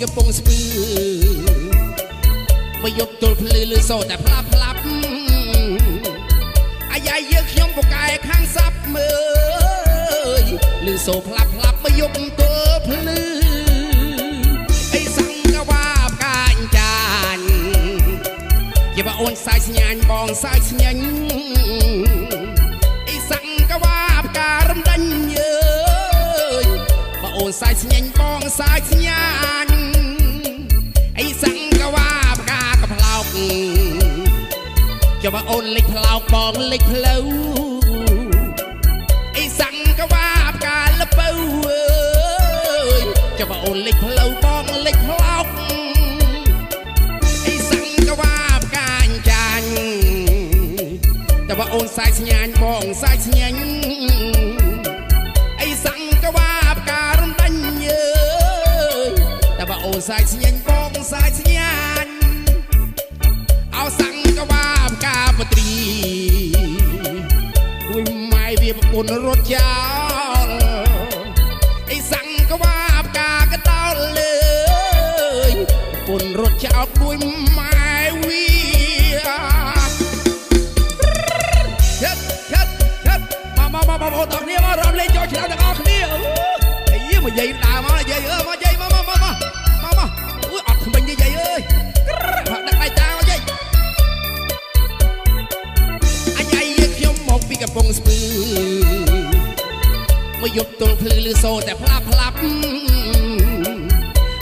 កំពុងស្ពឺមកយកទល់ភ្លឺលឺសូរតែផ្លាប់ផ្លាប់អាយ៉ាយើខ្ញុំពូកែខាងសាប់មើលលឺសូរផ្លាប់ផ្លាប់មកយកទល់ភ្លឺអីសង្កវាបកាញ់ចាញ់ជាបើអូនសាយស្ញាញ់បងសាយស្ញាញ់អីសង្កវាបការំដាញ់យើបើអូនសាយស្ញាញ់បងសាយស្ញាញ់អីសង្កវាបការកផ្លោកជាបើអូនលេចផ្លោកបងលេចផ្លូវអីសង្កវាបការលពៅជាបើអូនលេចផ្លូវបងលេចផ្លោកអីសង្កវាបការអញ្ចាញ់តែបើអូនសាយស្ញាញ់បងសាយស្ញាញ់អីសង្កវាបការរំដាញ់យើតែបើអូនសាយស្ញាញ់បងសាយស្ញាញ់អោសង្កវាបការបត្រីគួយម៉ែវាប្រពន្ធរត់ចោលអីសង្កវាបការកតោលលើប្រពន្ធរត់ចោលគួយម៉ែវាមកបងប្អូនទាំងគ្នាមករំលេងចូលឆ្នាំទាំងអស់គ្នាអីមកយាយដើរមកយាយមកយាយមកអូយអត់ថ្មិញទេយាយអើយដាក់ដៃតាមកយាយអាយាយខ្ញុំមកពីកំពង់ស្ពឺមកយកទល់ភ្លឺលឺសូរតែផ្លាប់ផ្លាប់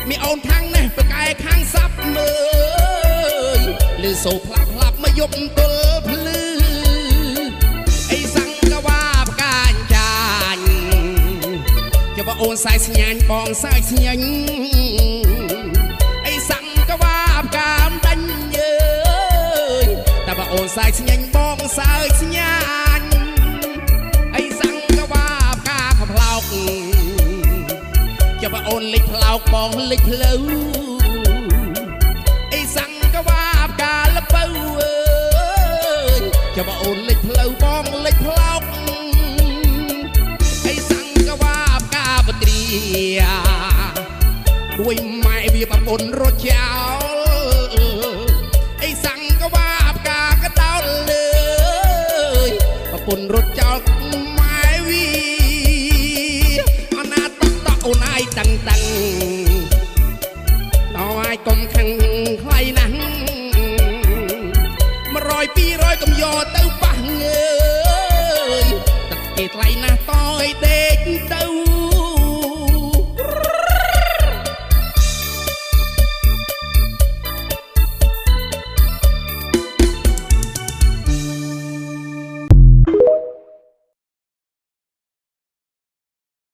មានអូនខាងនេះប្រកែខាងសាប់មើលលឺសូរផ្លាប់ផ្លាប់មកយកទល់ភ្លឺអូនសាយស្ញាញ់បងសាយស្ញាញ់អីសង្កវាបការដាញ់យើតែបើអូនសាយស្ញាញ់បងសាយស្ញាញ់អីសង្កវាបការខផ្លោកចាំបើអូនលេចផ្លោកបងលេចផ្លូវអីសង្កវាបការលពៅចាំបើអូនលេចផ្លូវបងលេចផ្លោកគួយម៉ែវាប្រពន្ធរត់ចោលអីសង្កវាបការកតោលលើប្រពន្ធរត់ចោលម៉ែវាអណាតតអូនអាយតាំងតាំងដល់អាយកុំខាំងខ្លៃណាស់100 200កុំយកទៅប៉ះងើយទឹកគេថ្លៃណាស់តយដេកទៅ